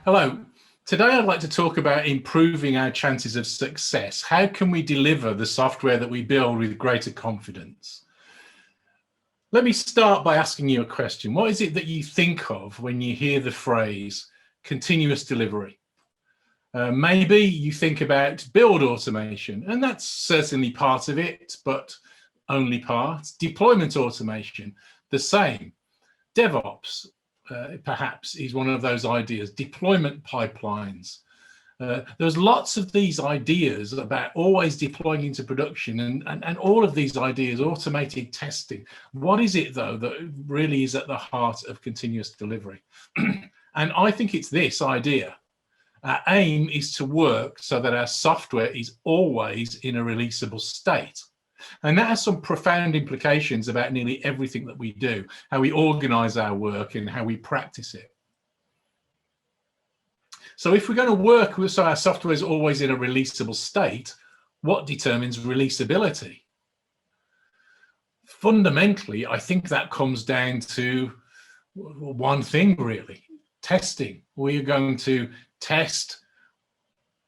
Hello. Today I'd like to talk about improving our chances of success. How can we deliver the software that we build with greater confidence? Let me start by asking you a question. What is it that you think of when you hear the phrase continuous delivery? Maybe you think about build automation, and that's certainly part of it, but only part. Deployment automation, the same. DevOps, perhaps, is one of those ideas. Deployment pipelines. There's lots of these ideas about always deploying into production, and all of these ideas, automated testing. What is it, though, that really is at the heart of continuous delivery? And I think it's this idea. Our aim is to work so that our software is always in a releasable state. And that has some profound implications about nearly everything that we do, how we organize our work and how we practice it. So if we're going to work so our software is always in a releasable state, what determines releasability? Fundamentally, I think that comes down to one thing, really: testing. We're going to test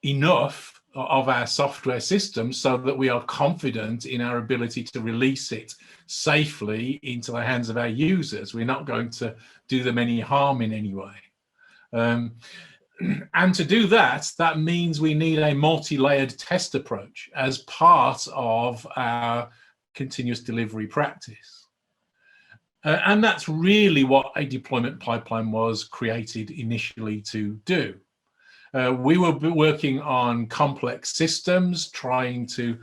enough of our software system so that we are confident in our ability to release it safely into the hands of our users. We're not going to do them any harm in any way. And to do that, that means we need a multi-layered test approach as part of our continuous delivery practice. And that's really what a deployment pipeline was created initially to do. We were working on complex systems, trying to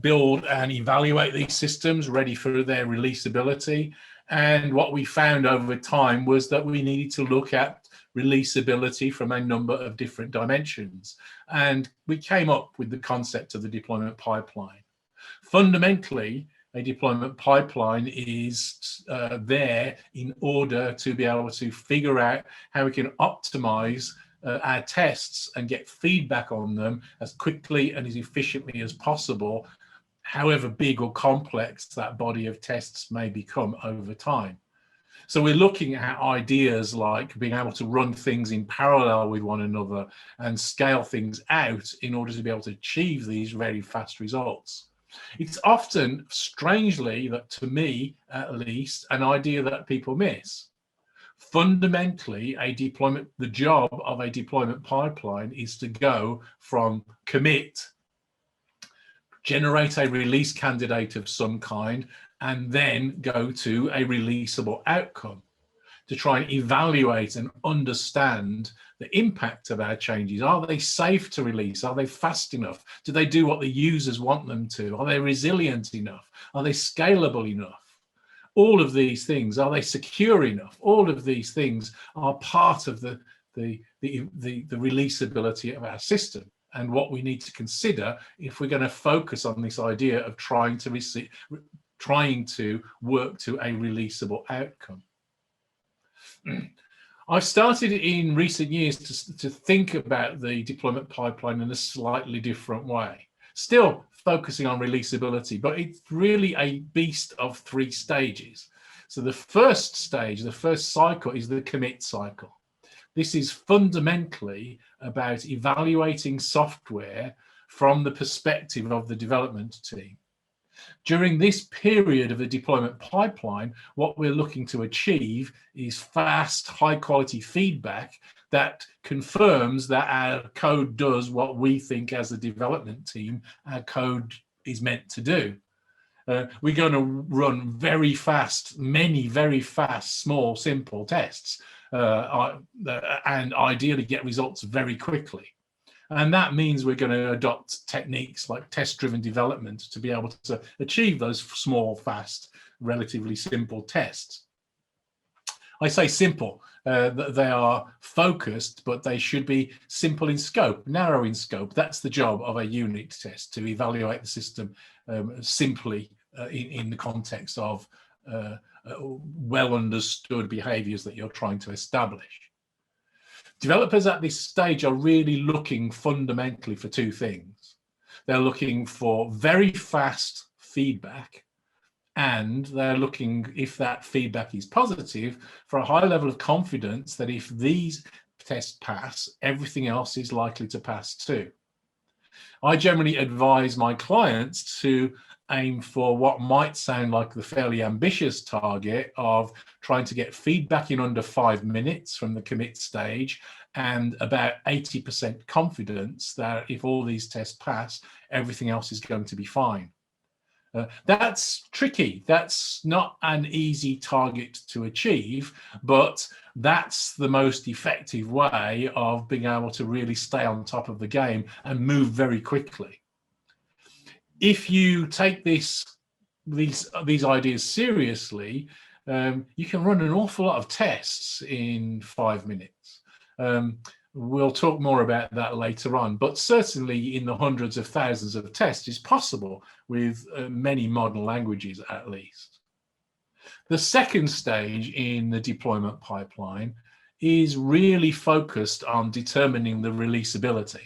build and evaluate these systems ready for their releasability. And what we found over time was that we needed to look at releasability from a number of different dimensions. And we came up with the concept of the deployment pipeline. Fundamentally, a deployment pipeline is there in order to be able to figure out how we can optimize our tests and get feedback on them as quickly and as efficiently as possible, however big or complex that body of tests may become over time. So we're looking at ideas like being able to run things in parallel with one another and scale things out in order to be able to achieve these very fast results. It's often, strangely, that to me at least, an idea that people miss. Fundamentally, the job of a deployment pipeline is to go from commit, generate a release candidate of some kind, and then go to a releasable outcome to try and evaluate and understand the impact of our changes. Are they safe to release? Are they fast enough? Do they do what the users want them to? Are they resilient enough? Are they scalable enough? All of these things, are they secure enough? All of these things are part of the releasability of our system, and what we need to consider if we're going to focus on this idea of trying to work to a releasable outcome. I've started in recent years to think about the deployment pipeline in a slightly different way, still focusing on releasability, but it's really a beast of 3 stages. So the first stage, the first cycle, is the commit cycle. This is fundamentally about evaluating software from the perspective of the development team. During this period of the deployment pipeline, what we're looking to achieve is fast, high-quality feedback that confirms that our code does what we think as a development team our code is meant to do. We're going to run very fast, many very fast, small, simple tests, and ideally get results very quickly. And that means we're going to adopt techniques like test-driven development to be able to achieve those small, fast, relatively simple tests. I say simple, they are focused, but they should be simple in scope, narrow in scope. That's the job of a unit test, to evaluate the system simply in the context of well understood behaviors that you're trying to establish. Developers at this stage are really looking fundamentally for 2 things. They're looking for very fast feedback, and they're looking, if that feedback is positive, for a high level of confidence that if these test pass, everything else is likely to pass too. I generally advise my clients to aim for what might sound like the fairly ambitious target of trying to get feedback in under 5 minutes from the commit stage, and about 80% confidence that if all these tests pass, everything else is going to be fine. That's tricky. That's not an easy target to achieve, but that's the most effective way of being able to really stay on top of the game and move very quickly. If you take these ideas seriously, you can run an awful lot of tests in 5 minutes. We'll talk more about that later on, but certainly in the hundreds of thousands of tests is possible with many modern languages at least. The second stage in the deployment pipeline is really focused on determining the releasability.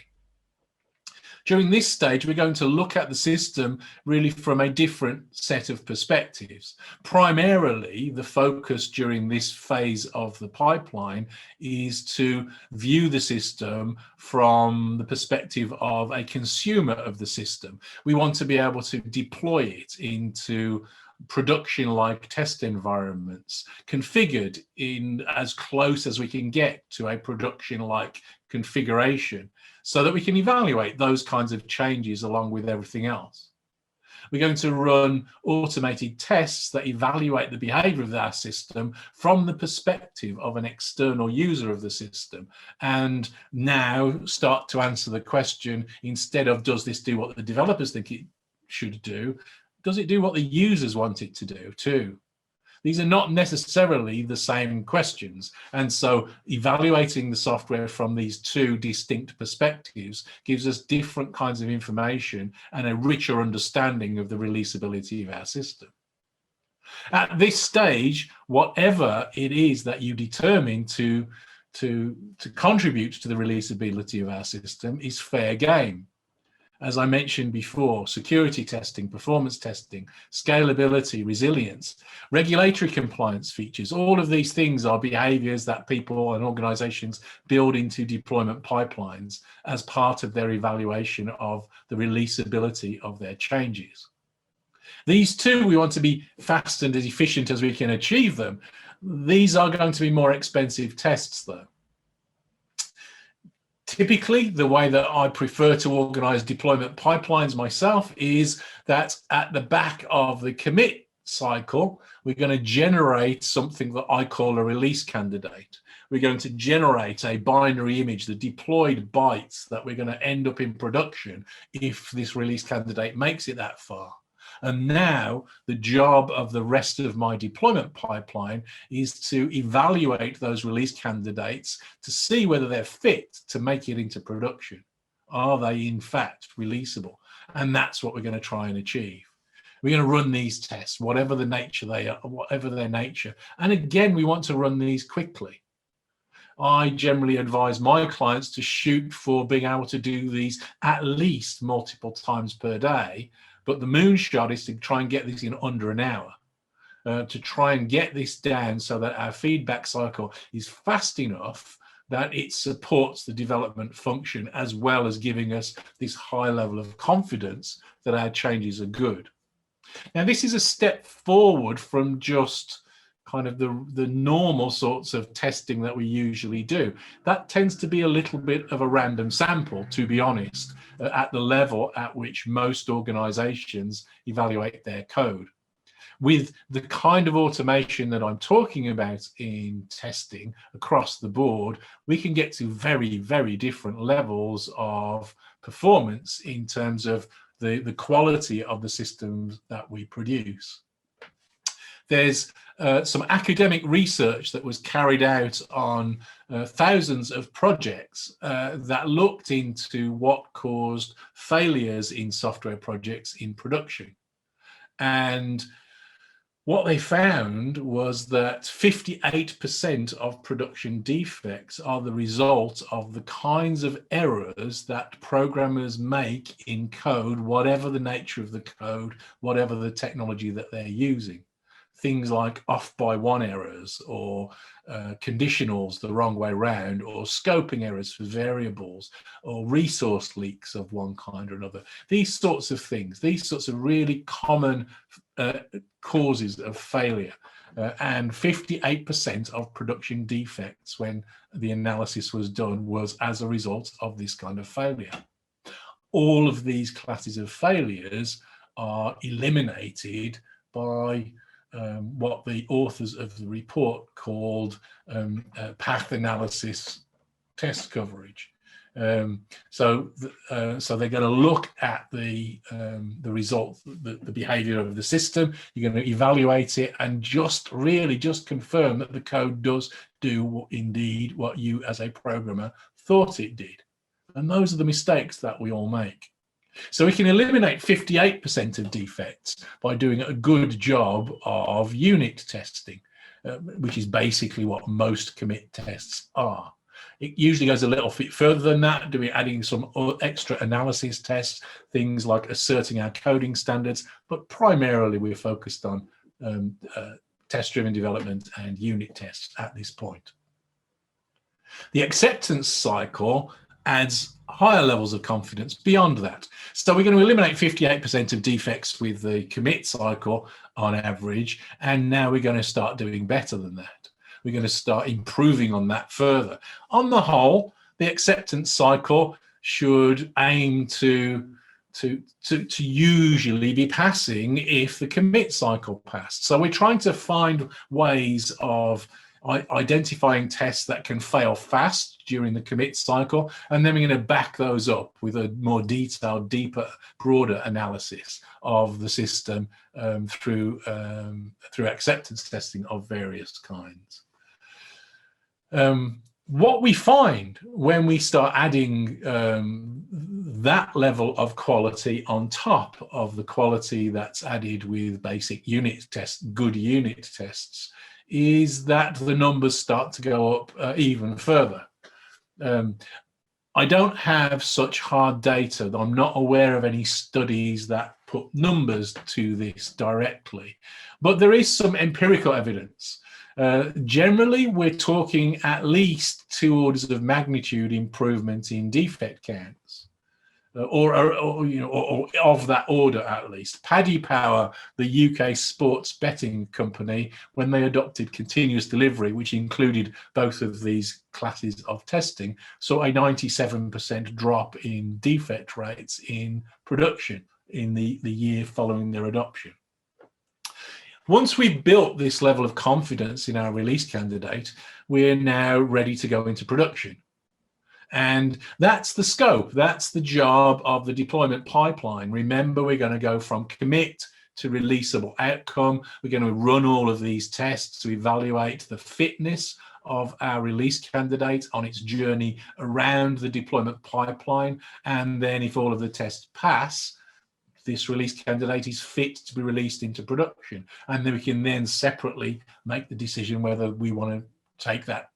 During this stage, we're going to look at the system really from a different set of perspectives. Primarily, the focus during this phase of the pipeline is to view the system from the perspective of a consumer of the system. We want to be able to deploy it into production-like test environments, configured in as close as we can get to a production-like configuration, so that we can evaluate those kinds of changes along with everything else. We're going to run automated tests that evaluate the behavior of our system from the perspective of an external user of the system, and now start to answer the question, instead of does this do what the developers think it should do, does it do what the users want it to do too? These are not necessarily the same questions. And so evaluating the software from these two distinct perspectives gives us different kinds of information and a richer understanding of the releasability of our system. At this stage, whatever it is that you determine to contribute to the releasability of our system is fair game. As I mentioned before, security testing, performance testing, scalability, resilience, regulatory compliance features, all of these things are behaviors that people and organizations build into deployment pipelines as part of their evaluation of the releasability of their changes. These two, we want to be fast and as efficient as we can achieve them. These are going to be more expensive tests though. Typically, the way that I prefer to organize deployment pipelines myself is that at the back of the commit cycle, we're going to generate something that I call a release candidate. We're going to generate a binary image, the deployed bytes that we're going to end up in production if this release candidate makes it that far. And now the job of the rest of my deployment pipeline is to evaluate those release candidates to see whether they're fit to make it into production. Are they in fact releasable? And that's what we're going to try and achieve. We're going to run these tests, whatever the nature they are, whatever their nature. And again, we want to run these quickly. I generally advise my clients to shoot for being able to do these at least multiple times per day. But the moonshot is to try and get this in under an hour, to try and get this down so that our feedback cycle is fast enough that it supports the development function, as well as giving us this high level of confidence that our changes are good. Now, this is a step forward from just kind of the normal sorts of testing that we usually do. That tends to be a little bit of a random sample, to be honest, at the level at which most organizations evaluate their code. With the kind of automation that I'm talking about in testing across the board, we can get to very, very different levels of performance in terms of the quality of the systems that we produce. There's some academic research that was carried out on thousands of projects that looked into what caused failures in software projects in production. And what they found was that 58% of production defects are the result of the kinds of errors that programmers make in code, whatever the nature of the code, whatever the technology that they're using. things like off by one errors, or conditionals the wrong way round, or scoping errors for variables, or resource leaks of one kind or another. These sorts of things, these sorts of really common causes of failure. And 58% of production defects when the analysis was done was as a result of this kind of failure. All of these classes of failures are eliminated by what the authors of the report called path analysis test coverage. So they're going to look at the result, the behavior of the system. You're going to evaluate it and just confirm that the code does do indeed what you as a programmer thought it did. And those are the mistakes that we all make. So we can eliminate 58% of defects by doing a good job of unit testing, which is basically what most commit tests are. It usually goes a little bit further than that, adding some extra analysis tests, things like asserting our coding standards, but primarily we're focused on test-driven development and unit tests at this point. The acceptance cycle adds higher levels of confidence beyond that. So we're going to eliminate 58% of defects with the commit cycle on average, and now we're going to start doing better than that. We're going to start improving on that further. On the whole, the acceptance cycle should aim to usually be passing if the commit cycle passed. So we're trying to find ways of identifying tests that can fail fast during the commit cycle, and then we're going to back those up with a more detailed, deeper, broader analysis of the system through acceptance testing of various kinds. What we find when we start adding that level of quality on top of the quality that's added with basic unit tests, good unit tests, is that the numbers start to go up even further. I don't have such hard data. I'm not aware of any studies that put numbers to this directly, but there is some empirical evidence. Generally, we're talking at least 2 orders of magnitude improvement in defect counts. Or of that order at least. Paddy Power, the UK sports betting company, when they adopted continuous delivery, which included both of these classes of testing, saw a 97% drop in defect rates in production in the year following their adoption. Once we've built this level of confidence in our release candidate, we're now ready to go into production. And that's the scope, that's the job of the deployment pipeline. Remember, we're going to go from commit to releasable outcome. We're going to run all of these tests to evaluate the fitness of our release candidate on its journey around the deployment pipeline. And then if all of the tests pass, this release candidate is fit to be released into production. And then we can then separately make the decision whether we want to take that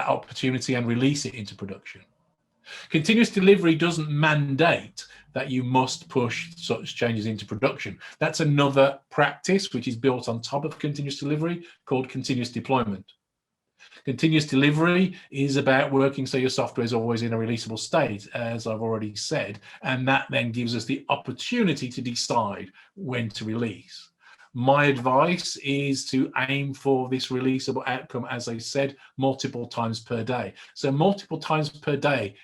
opportunity and release it into production. Continuous delivery doesn't mandate that you must push such changes into production. That's another practice which is built on top of continuous delivery called continuous deployment. Continuous delivery is about working so your software is always in a releasable state, as I've already said, and that then gives us the opportunity to decide when to release. My advice is to aim for this releasable outcome, as I said, multiple times per day. So multiple times per day,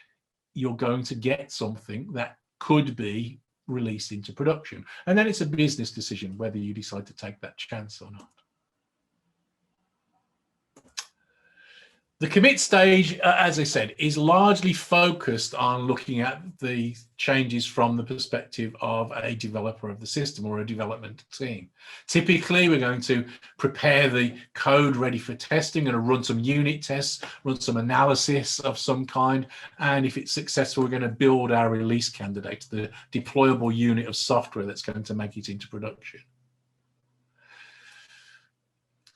you're going to get something that could be released into production. And then it's a business decision whether you decide to take that chance or not. The commit stage, as I said, is largely focused on looking at the changes from the perspective of a developer of the system or a development team. Typically, we're going to prepare the code ready for testing, going to run some unit tests, run some analysis of some kind, and if it's successful, we're going to build our release candidate, the deployable unit of software that's going to make it into production.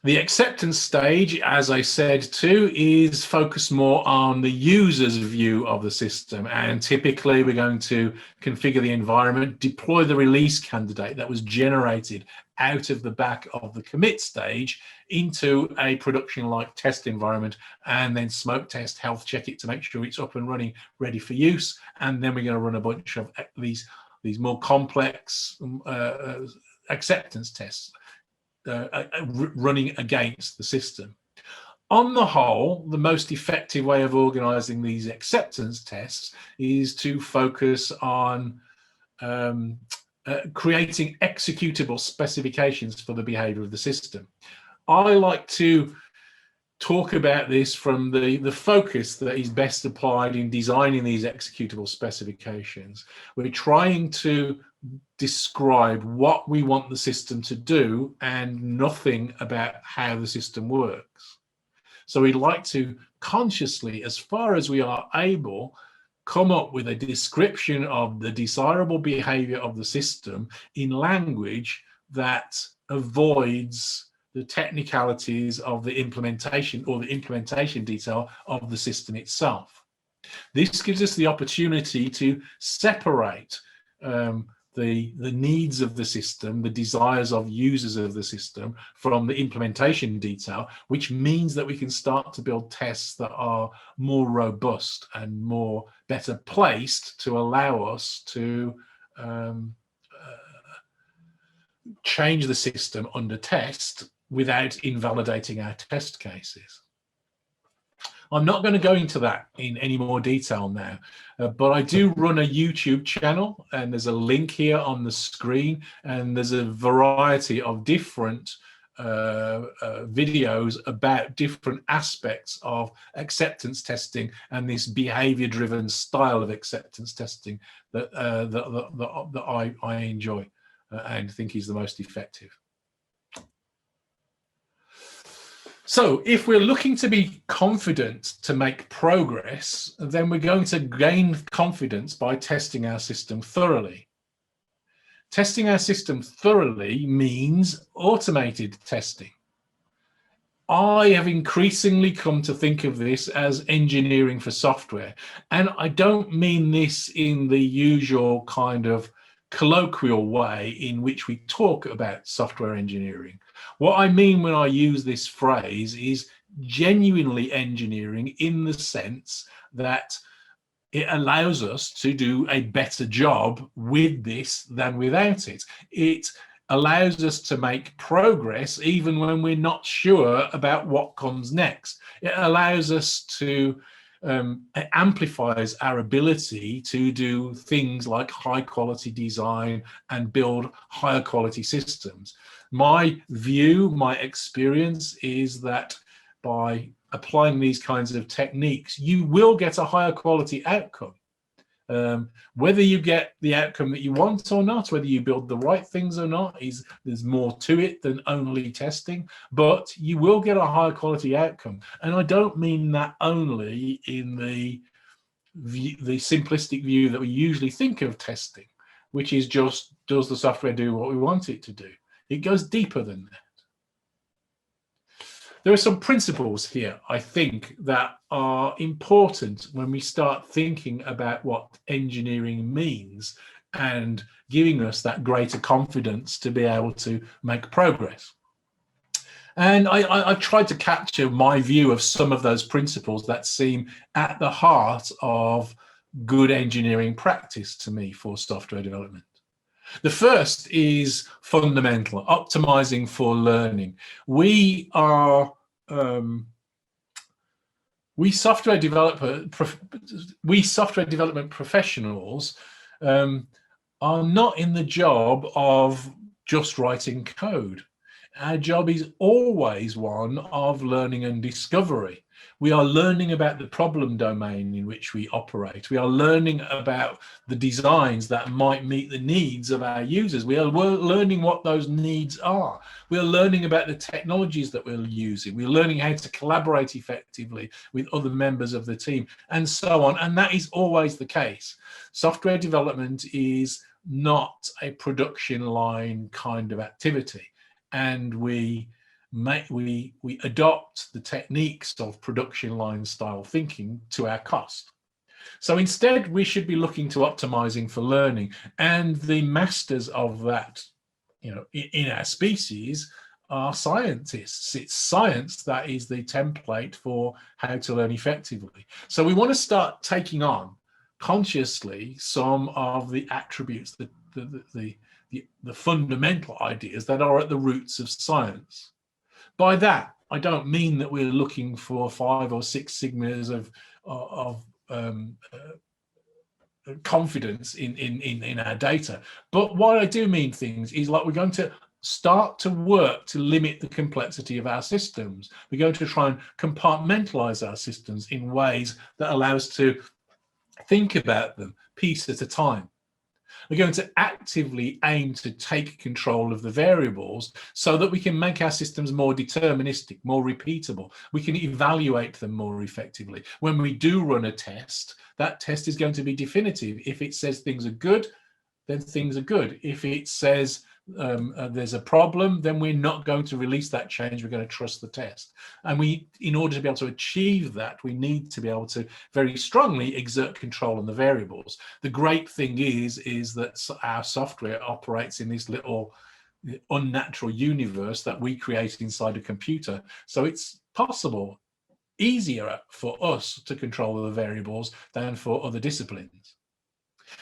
The acceptance stage, as I said too, is focused more on the user's view of the system. And typically we're going to configure the environment, deploy the release candidate that was generated out of the back of the commit stage into a production-like test environment, and then smoke test, health check it to make sure it's up and running, ready for use. And then we're going to run a bunch of these more complex acceptance tests running against the system. On the whole, the most effective way of organizing these acceptance tests is to focus on creating executable specifications for the behavior of the system. I like to talk about this from the focus that is best applied in designing these executable specifications. We're trying to describe what we want the system to do and nothing about how the system works. So we'd like to consciously, as far as we are able, come up with a description of the desirable behavior of the system in language that avoids the technicalities of the implementation or the implementation detail of the system itself. This gives us the opportunity to separate the needs of the system, the desires of users of the system, from the implementation detail, which means that we can start to build tests that are more robust and more better placed to allow us to change the system under test without invalidating our test cases. I'm not going to go into that in any more detail now, but I do run a YouTube channel, and there's a link here on the screen, and there's a variety of different videos about different aspects of acceptance testing and this behavior-driven style of acceptance testing that I enjoy and think is the most effective. So if we're looking to be confident to make progress, then we're going to gain confidence by testing our system thoroughly. Testing our system thoroughly means automated testing. I have increasingly come to think of this as engineering for software. And I don't mean this in the usual kind of colloquial way in which we talk about software engineering. What I mean when I use this phrase is genuinely engineering, in the sense that it allows us to do a better job with this than without it. It allows us to make progress even when we're not sure about what comes next. It allows us to it amplifies our ability to do things like high quality design and build higher quality systems. My view, my experience is that by applying these kinds of techniques, you will get a higher quality outcome. Whether you get the outcome that you want or not, whether you build the right things or not, there's more to it than only testing, but you will get a higher quality outcome. And I don't mean that only in the simplistic view that we usually think of testing, which is just, does the software do what we want it to do? It goes deeper than that. There are some principles here, I think, that are important when we start thinking about what engineering means and giving us that greater confidence to be able to make progress. And I've tried to capture my view of some of those principles that seem at the heart of good engineering practice to me for software development. The first is fundamental, optimizing for learning. We software development professionals are not in the job of just writing code. Our job is always one of learning and discovery. We are learning about the problem domain in which we operate. We are learning about the designs that might meet the needs of our users. We are learning what those needs are. We are learning about the technologies that we're using. We're learning how to collaborate effectively with other members of the team, and so on. And that is always the case. Software development is not a production line kind of activity. And we we adopt the techniques of production line style thinking to our cost. So instead, we should be looking to optimizing for learning, and the masters of that, in our species are scientists. It's science that is the template for how to learn effectively. So we want to start taking on consciously some of the attributes, the fundamental ideas that are at the roots of science. By that, I don't mean that we're looking for 5 or 6 sigmas of confidence in our data. But what I do mean things is like we're going to start to work to limit the complexity of our systems. We're going to try and compartmentalize our systems in ways that allow us to think about them piece at a time. We're going to actively aim to take control of the variables so that we can make our systems more deterministic, more repeatable. We can evaluate them more effectively. When we do run a test, that test is going to be definitive. If it says things are good, then things are good. If it says there's a problem, then we're not going to release that change. We're going to trust the test. And in order to be able to achieve that, we need to be able to very strongly exert control on the variables. The great thing is that our software operates in this little unnatural universe that we create inside a computer. So it's possible, easier for us to control the variables than for other disciplines.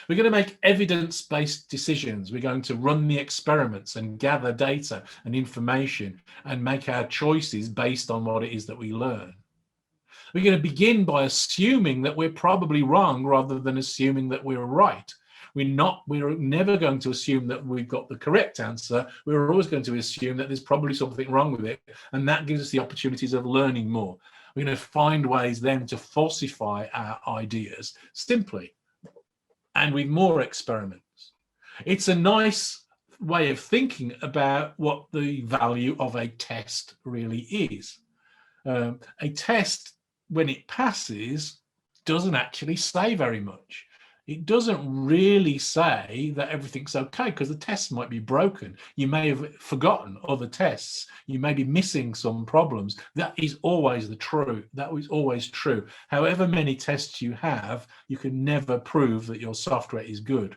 We're going to make evidence-based decisions. We're going to run the experiments and gather data and information and make our choices based on what it is that we learn. We're going to begin by assuming that we're probably wrong rather than assuming that we're right. We're never going to assume that we've got the correct answer. We're always going to assume that there's probably something wrong with it, and that gives us the opportunities of learning more. We're going to find ways then to falsify our ideas simply and with more experiments. It's a nice way of thinking about what the value of a test really is. A test, when it passes, doesn't actually say very much. It doesn't really say that everything's okay, because the test might be broken. You may have forgotten other tests. You may be missing some problems. That is always the truth. That is always true. However many tests you have, you can never prove that your software is good.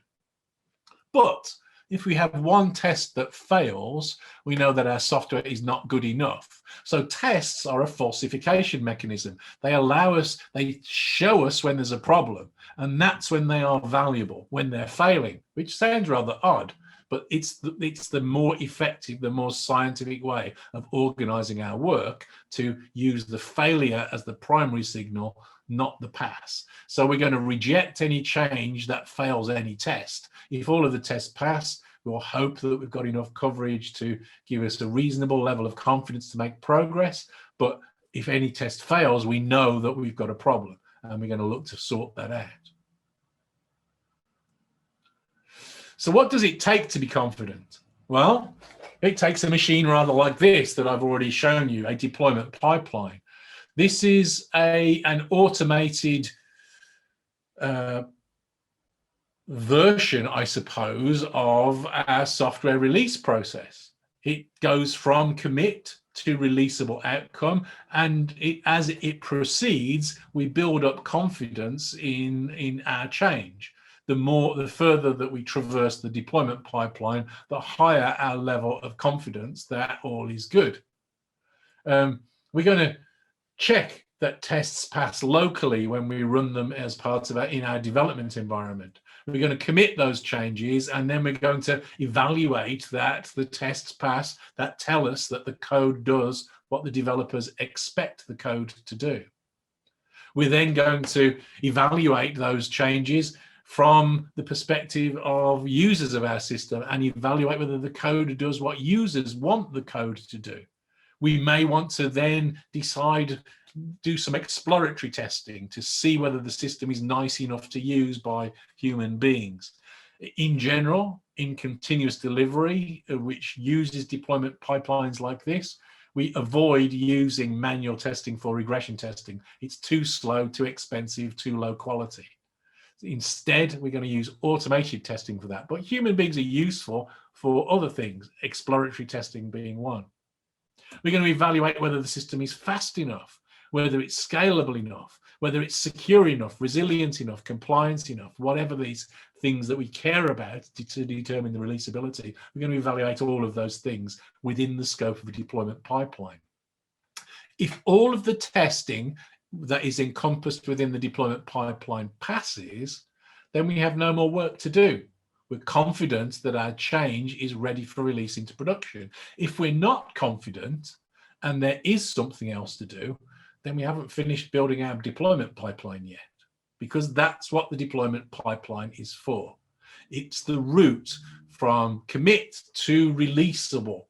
But if we have one test that fails, we know that our software is not good enough. So tests are a falsification mechanism. They show us when there's a problem, and that's when they are valuable, when they're failing, which sounds rather odd, but it's the more effective, the more scientific way of organizing our work to use the failure as the primary signal, not the pass. So we're going to reject any change that fails any test. If all of the tests pass, we'll hope that we've got enough coverage to give us a reasonable level of confidence to make progress. But if any test fails, we know that we've got a problem, and we're going to look to sort that out. So what does it take to be confident? Well, it takes a machine rather like this that I've already shown you, a deployment pipeline. This is an automated version, I suppose, of our software release process. It goes from commit to releasable outcome, and as it proceeds, we build up confidence in our change. The further that we traverse the deployment pipeline, the higher our level of confidence that all is good. We're going to check that tests pass locally when we run them as part of in our development environment. We're going to commit those changes, and then we're going to evaluate that the tests pass, that tell us that the code does what the developers expect the code to do. We're then going to evaluate those changes from the perspective of users of our system and evaluate whether the code does what users want the code to do. We may want to then do some exploratory testing to see whether the system is nice enough to use by human beings. In general, in continuous delivery, which uses deployment pipelines like this, we avoid using manual testing for regression testing. It's too slow, too expensive, too low quality. Instead, we're going to use automated testing for that. But human beings are useful for other things, exploratory testing being one. We're going to evaluate whether the system is fast enough, whether it's scalable enough, whether it's secure enough, resilient enough, compliant enough, whatever these things that we care about to determine the releasability. We're going to evaluate all of those things within the scope of a deployment pipeline. If all of the testing that is encompassed within the deployment pipeline passes, then we have no more work to do. We're confident that our change is ready for release into production. If we're not confident and there is something else to do, then we haven't finished building our deployment pipeline yet, because that's what the deployment pipeline is for. It's the route from commit to releasable,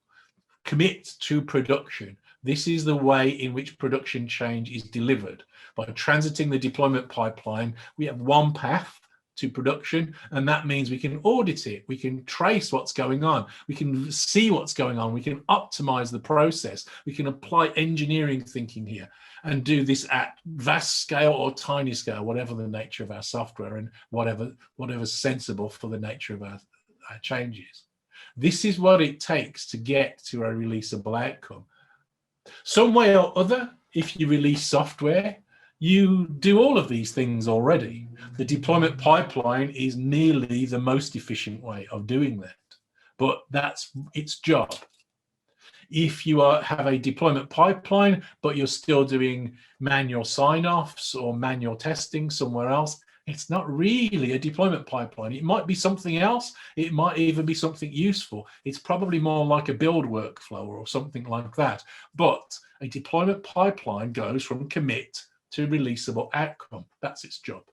commit to production. This is the way in which production change is delivered. By transiting the deployment pipeline, we have one path to production, and that means we can audit it, we can trace what's going on, we can see what's going on, we can optimize the process, we can apply engineering thinking here and do this at vast scale or tiny scale, whatever the nature of our software and whatever's sensible for the nature of our changes. This is what it takes to get to a releasable outcome. Some way or other, if you release software, you do all of these things already. The deployment pipeline is nearly the most efficient way of doing that, but that's its job. If you have a deployment pipeline, but you're still doing manual sign-offs or manual testing somewhere else, it's not really a deployment pipeline. It might be something else. It might even be something useful. It's probably more like a build workflow or something like that. But a deployment pipeline goes from commit to releasable outcome. That's its job.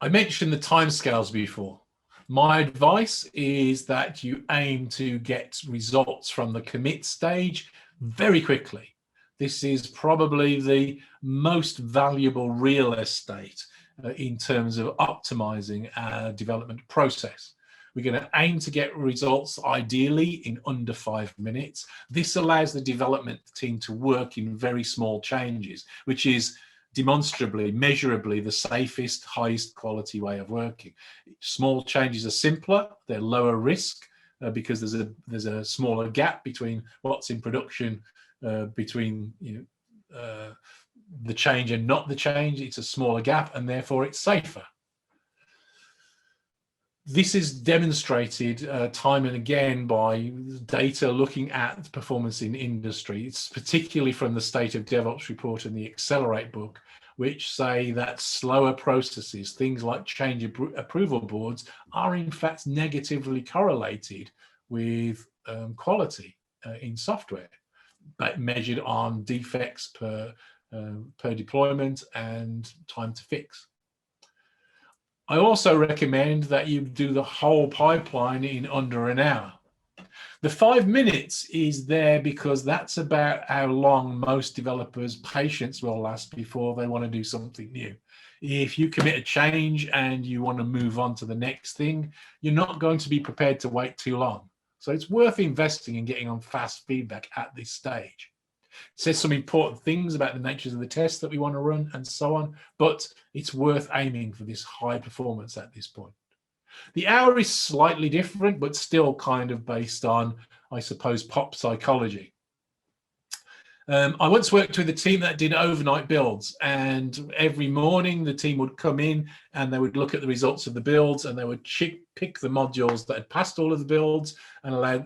I mentioned the timescales before. My advice is that you aim to get results from the commit stage very quickly. This is probably the most valuable real estate in terms of optimizing our development process. We're going to aim to get results ideally in under 5 minutes. This allows the development team to work in very small changes, which is demonstrably, measurably the safest, highest quality way of working. Small changes are simpler, they're lower risk because there's a smaller gap between what's in production, between the change and not the change. It's a smaller gap, and therefore it's safer. This is demonstrated time and again by data looking at performance in industry. It's particularly from the State of DevOps report and the Accelerate book, which say that slower processes, things like change approval boards, are in fact negatively correlated with quality in software, but measured on defects per deployment and time to fix. I also recommend that you do the whole pipeline in under an hour. The 5 minutes is there because that's about how long most developers' patience will last before they want to do something new. If you commit a change and you want to move on to the next thing, you're not going to be prepared to wait too long. So it's worth investing in getting on fast feedback at this stage. It says some important things about the natures of the tests that we want to run and so on, but it's worth aiming for this high performance at this point. The hour is slightly different, but still kind of based on, I suppose, pop psychology. I once worked with a team that did overnight builds, and every morning the team would come in and they would look at the results of the builds, and they would pick the modules that had passed all of the builds and allow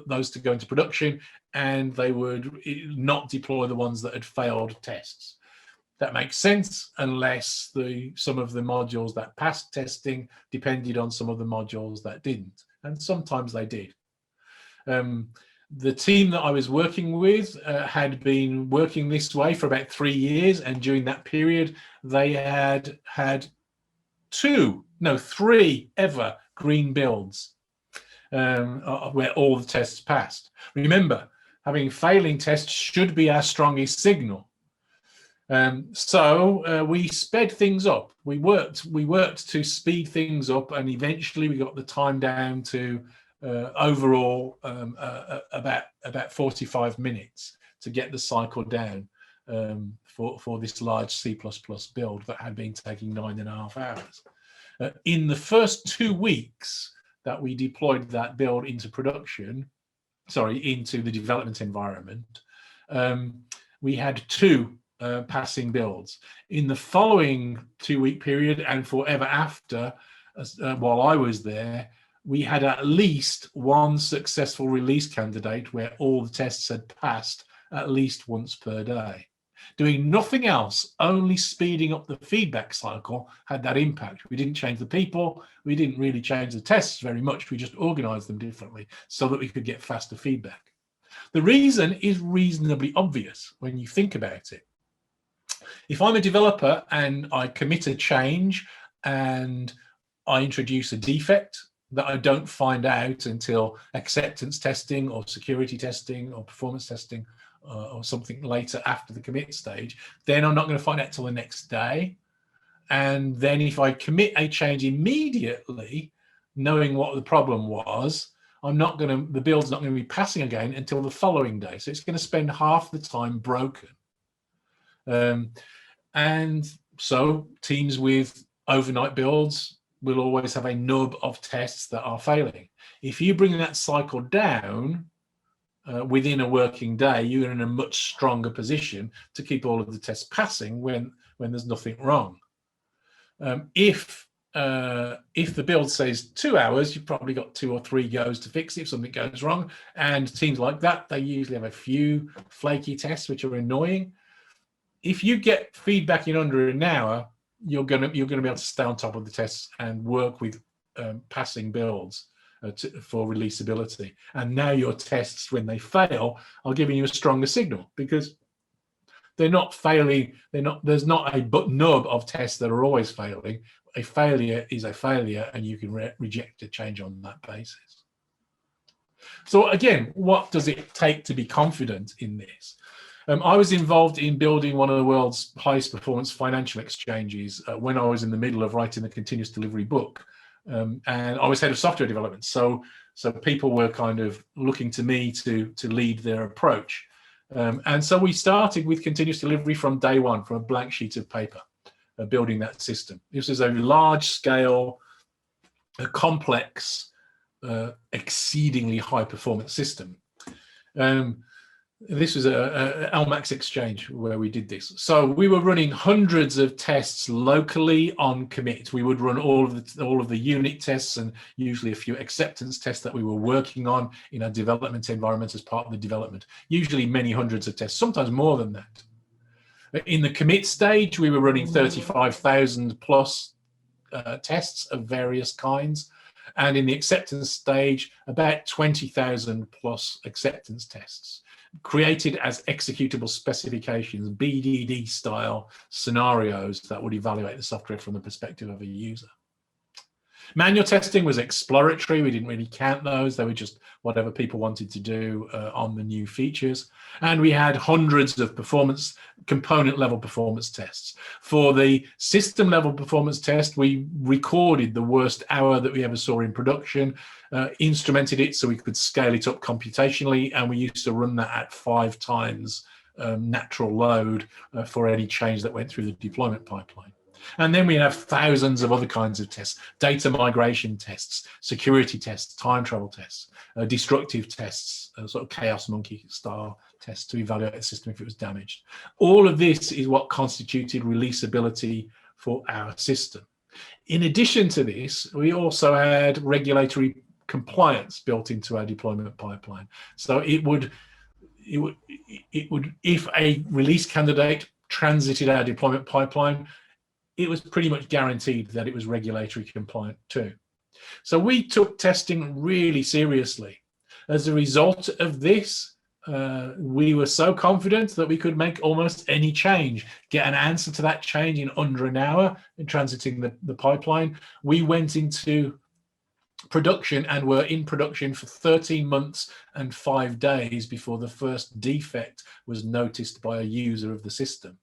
those to go into production, and they would not deploy the ones that had failed tests. That makes sense unless some of the modules that passed testing depended on some of the modules that didn't, and sometimes they did. The team that I was working with had been working this way for about 3 years, and during that period they had 3 ever green builds where all the tests passed. Remember, having failing tests should be our strongest signal. So we sped things up. We worked to speed things up, and eventually we got the time down to overall about 45 minutes to get the cycle down for this large C++ build that had been taking 9.5 hours. In the first 2 weeks, that we deployed that build into production, sorry, into the development environment, we had 2 passing builds. In the following 2-week period and forever after, while I was there, we had at least 1 successful release candidate where all the tests had passed at least once per day. Doing nothing else, only speeding up the feedback cycle had that impact. We didn't change the people, we didn't really change the tests very much, we just organized them differently so that we could get faster feedback. The reason is reasonably obvious when you think about it. If I'm a developer and I commit a change and I introduce a defect that I don't find out until acceptance testing or security testing or performance testing or something later after the commit stage, then I'm not going to find out till the next day. And then if I commit a change immediately, knowing what the problem was, the build's not going to be passing again until the following day. So it's going to spend half the time broken. And so teams with overnight builds will always have a nub of tests that are failing. If you bring that cycle down within a working day, you're in a much stronger position to keep all of the tests passing when there's nothing wrong. If the build says 2 hours, you've probably got 2 or 3 goes to fix it if something goes wrong. And teams like that, they usually have a few flaky tests which are annoying. If you get feedback in under an hour, you're going to be able to stay on top of the tests and work with passing builds for releasability. And now your tests, when they fail, are giving you a stronger signal because they're not failing. There's not a nub of tests that are always failing. A failure is a failure, and you can reject a change on that basis. So again, what does it take to be confident in this? I was involved in building one of the world's highest performance financial exchanges when I was in the middle of writing the continuous delivery book. And I was head of software development. So people were kind of looking to me to lead their approach. And so we started with continuous delivery from day one, from a blank sheet of paper, building that system. This is a large scale, a complex, exceedingly high performance system. This was a LMAX exchange where we did this. So we were running hundreds of tests locally on commit. We would run all of the unit tests and usually a few acceptance tests that we were working on in our development environment as part of the development. Usually many hundreds of tests, sometimes more than that. In the commit stage, we were running 35,000 plus tests of various kinds. And in the acceptance stage, about 20,000 plus acceptance tests, created as executable specifications, BDD style scenarios that would evaluate the software from the perspective of a user. Manual testing was exploratory. We didn't really count those. They were just whatever people wanted to do on the new features. And we had hundreds of component level performance tests. For the system level performance test, we recorded the worst hour that we ever saw in production, instrumented it so we could scale it up computationally, and we used to run that at 5 times natural load for any change that went through the deployment pipeline. And then we have thousands of other kinds of tests, data migration tests, security tests, time travel tests, destructive tests, sort of chaos monkey style tests to evaluate the system if it was damaged. All of this is what constituted releasability for our system. In addition to this, we also had regulatory compliance built into our deployment pipeline. So it would, if a release candidate transited our deployment pipeline, it was pretty much guaranteed that it was regulatory compliant too. So we took testing really seriously. As a result of this, we were so confident that we could make almost any change, get an answer to that change in under an hour in transiting the pipeline. We went into production and were in production for 13 months and 5 days before the first defect was noticed by a user of the system.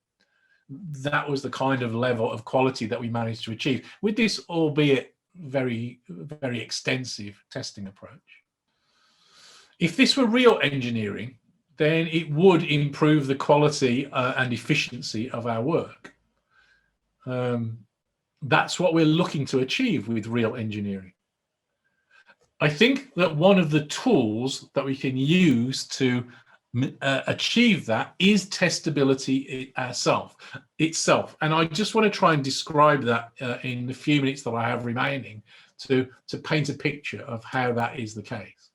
That was the kind of level of quality that we managed to achieve with this, albeit very, very extensive testing approach. If this were real engineering, then it would improve the quality and efficiency of our work. That's what we're looking to achieve with real engineering. I think that one of the tools that we can use to achieve that is testability itself. And I just want to try and describe that in the few minutes that I have remaining to paint a picture of how that is the case.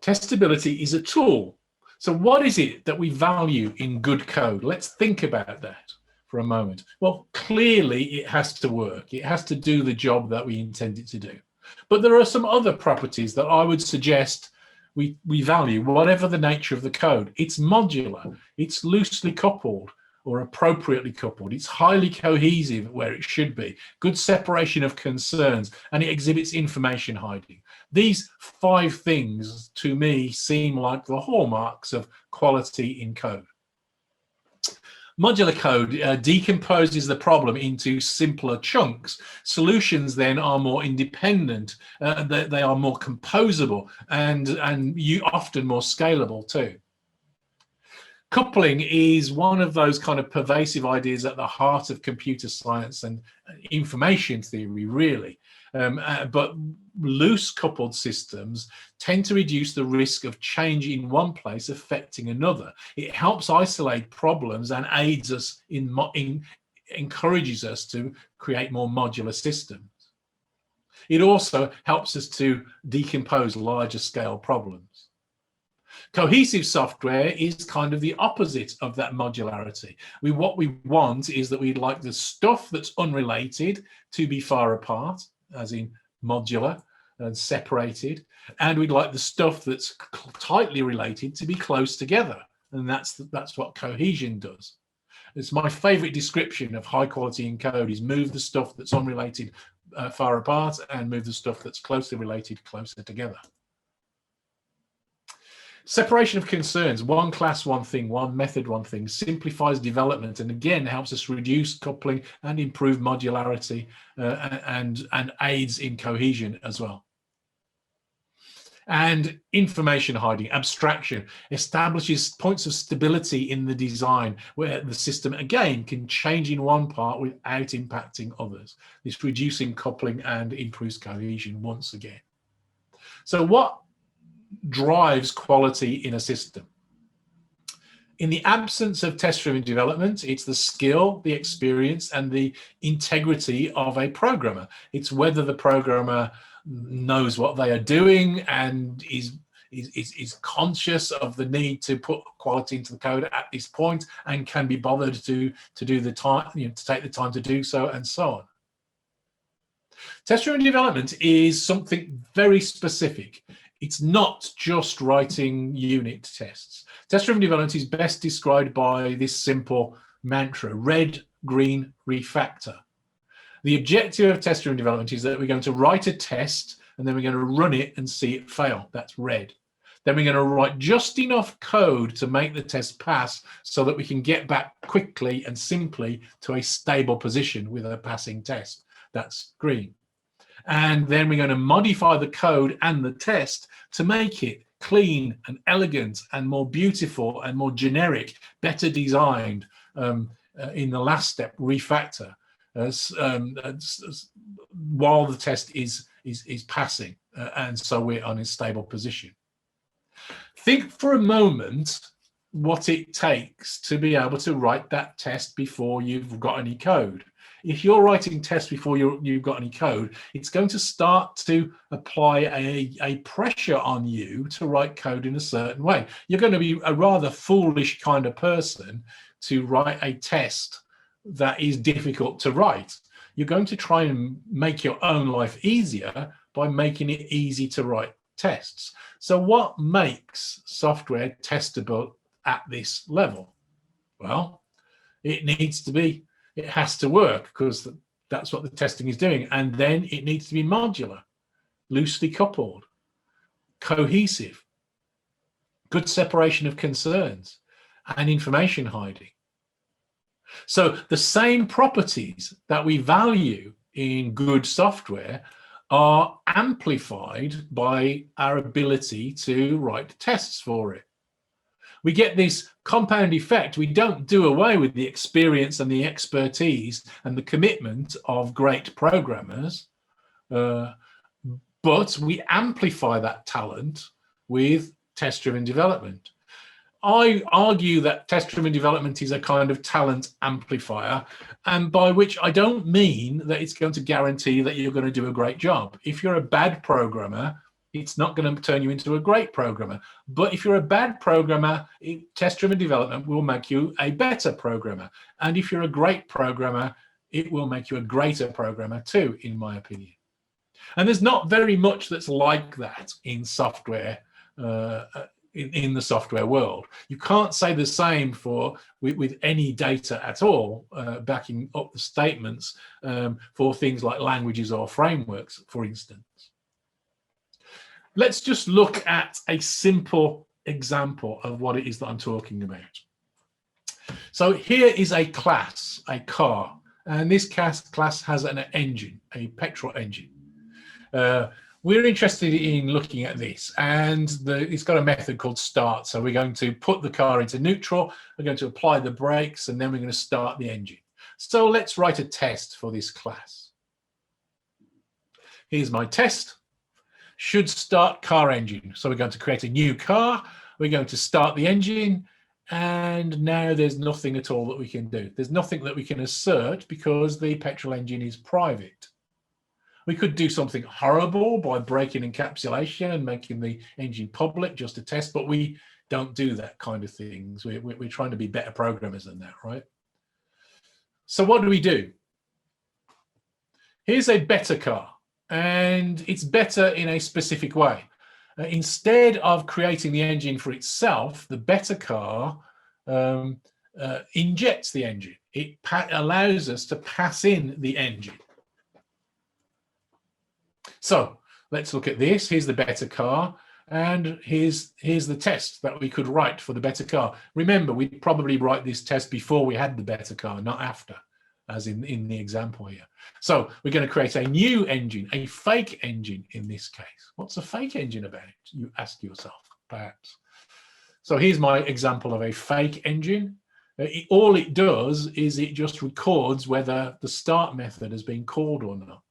Testability is a tool. So what is it that we value in good code? Let's think about that for a moment. Well, clearly it has to work. It has to do the job that we intend it to do. But there are some other properties that I would suggest we value, whatever the nature of the code. It's modular, it's loosely coupled or appropriately coupled, it's highly cohesive where it should be, good separation of concerns, and it exhibits information hiding. These 5 things to me seem like the hallmarks of quality in code. Modular code decomposes the problem into simpler chunks. Solutions then are more independent, they are more composable, and often more scalable too. Coupling is one of those kind of pervasive ideas at the heart of computer science and information theory, really. But loose coupled systems tend to reduce the risk of change in one place affecting another. It helps isolate problems and aids us encourages us to create more modular systems. It also helps us to decompose larger scale problems. Cohesive software is kind of the opposite of that modularity. What we want is that we'd like the stuff that's unrelated to be far apart, as in modular and separated, and we'd like the stuff that's tightly related to be close together, and that's what cohesion does. It's my favorite description of high quality in code is move the stuff that's unrelated far apart and move the stuff that's closely related closer together. Separation of concerns, one class, one thing, one method, one thing, simplifies development and again helps us reduce coupling and improve modularity and aids in cohesion as well. And information hiding, abstraction, establishes points of stability in the design where the system again can change in one part without impacting others. This reducing coupling and improves cohesion once again. So what drives quality in a system? In the absence of test-driven development, it's the skill, the experience, and the integrity of a programmer. It's whether the programmer knows what they are doing and is conscious of the need to put quality into the code at this point and can be bothered to do the time, to take the time to do so, and so on. Test-driven development is something very specific. It's not just writing unit tests. Test-driven development is best described by this simple mantra: red, green, refactor. The objective of test-driven development is that we're going to write a test and then we're going to run it and see it fail. That's red. Then we're going to write just enough code to make the test pass so that we can get back quickly and simply to a stable position with a passing test. That's green. And then we're going to modify the code and the test to make it clean and elegant and more beautiful and more generic, better designed in the last step, refactor, while the test is passing, and so we're on a stable position. Think for a moment what it takes to be able to write that test before you've got any code. If you're writing tests before you've got any code, it's going to start to apply a pressure on you to write code in a certain way. You're going to be a rather foolish kind of person to write a test that is difficult to write. You're going to try and make your own life easier by making it easy to write tests. So what makes software testable at this level? Well, it has to work, because that's what the testing is doing. And then it needs to be modular, loosely coupled, cohesive, good separation of concerns, and information hiding. So the same properties that we value in good software are amplified by our ability to write tests for it. We get this compound effect. We don't do away with the experience and the expertise and the commitment of great programmers, but we amplify that talent with test-driven development. I argue that test-driven development is a kind of talent amplifier, and by which I don't mean that it's going to guarantee that you're going to do a great job. If you're a bad programmer, it's not going to turn you into a great programmer. But if you're a bad programmer, test-driven development will make you a better programmer. And if you're a great programmer, it will make you a greater programmer too, in my opinion. And there's not very much that's like that in software, in the software world. You can't say the same with any data at all, backing up the statements for things like languages or frameworks, for instance. Let's just look at a simple example of what it is that I'm talking about. So here is a class, a car, and this class has an engine, a petrol engine. We're interested in looking at this, and it's got a method called start. So we're going to put the car into neutral, we're going to apply the brakes, and then we're going to start the engine. So let's write a test for this class. Here's my test. Should start car engine. So we're going to create a new car, we're going to start the engine, and now there's nothing at all that we can do. There's nothing that we can assert because the petrol engine is private. We could do something horrible by breaking encapsulation and making the engine public just to test, but we don't do that kind of things. We're trying to be better programmers than that, right? So what do? Here's a better car, and it's better in a specific way. Instead of creating the engine for itself, the better car injects the engine. It allows us to pass in the engine. So let's look at this. Here's the better car, and here's the test that we could write for the better car. Remember, we'd probably write this test before we had the better car, not after, as in the example here. So we're going to create a new engine, a fake engine in this case. What's a fake engine about? You ask yourself, perhaps. So here's my example of a fake engine. All it does is it just records whether the start method has been called or not.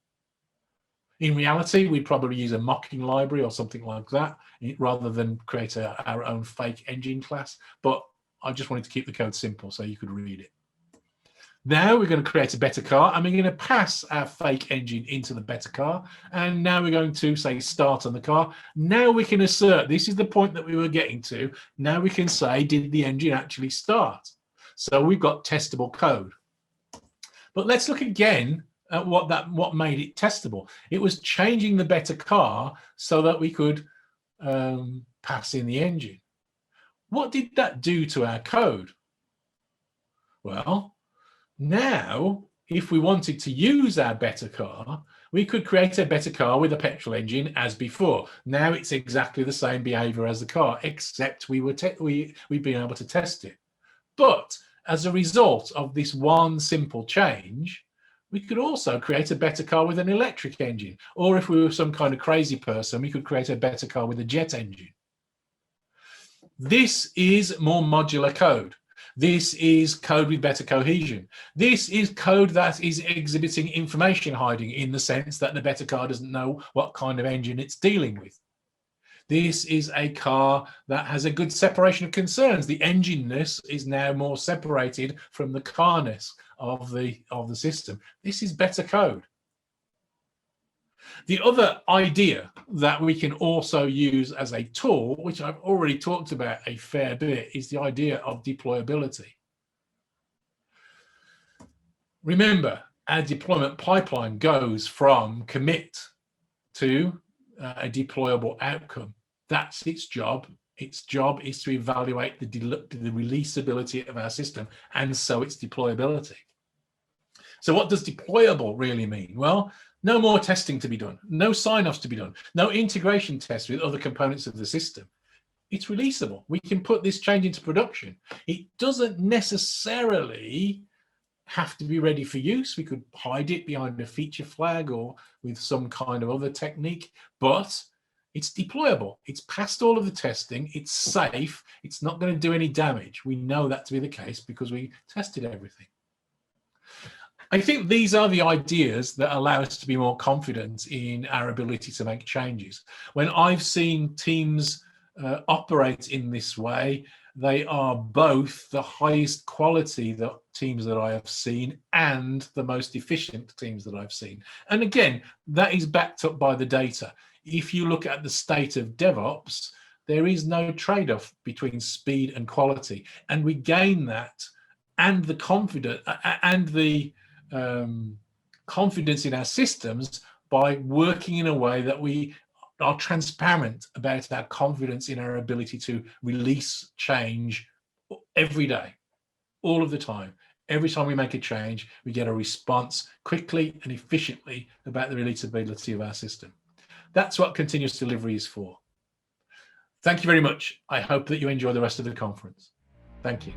In reality, we'd probably use a mocking library or something like that rather than create our own fake engine class. But I just wanted to keep the code simple so you could read it. Now we're going to create a better car, and we're going to pass our fake engine into the better car. And now we're going to say start on the car. Now we can assert, this is the point that we were getting to. Now we can say, did the engine actually start? So we've got testable code. But let's look again at what made it testable. It was changing the better car so that we could pass in the engine. What did that do to our code? Well, now, if we wanted to use our better car, we could create a better car with a petrol engine as before. Now it's exactly the same behavior as the car, except we've been able to test it. But as a result of this one simple change, we could also create a better car with an electric engine. Or if we were some kind of crazy person, we could create a better car with a jet engine. This is more modular code. This is code with better cohesion. This is code that is exhibiting information hiding in the sense that the better car doesn't know what kind of engine it's dealing with. This is a car that has a good separation of concerns. The engineness is now more separated from the carness of the system. This is better code. The other idea that we can also use as a tool, which I've already talked about a fair bit, is the idea of deployability. Remember, our deployment pipeline goes from commit to a deployable outcome. That's its job. Its job is to evaluate the releasability of our system, and so its deployability. So what does deployable really mean? Well, no more testing to be done, no sign-offs to be done, no integration tests with other components of the system. It's releasable. We can put this change into production. It doesn't necessarily have to be ready for use. We could hide it behind a feature flag or with some kind of other technique, but it's deployable. It's passed all of the testing. It's safe. It's not going to do any damage. We know that to be the case because we tested everything. I think these are the ideas that allow us to be more confident in our ability to make changes. When I've seen teams operate in this way, they are both the highest quality teams that I have seen and the most efficient teams that I've seen. And again, that is backed up by the data. If you look at the state of DevOps, there is no trade-off between speed and quality. And we gain that and the confidence confidence in our systems by working in a way that we are transparent about our confidence in our ability to release change every day, all of the time. Every time we make a change, we get a response quickly and efficiently about the releasability of our system. That's what continuous delivery is for. Thank you very much. I hope that you enjoy the rest of the conference. Thank you.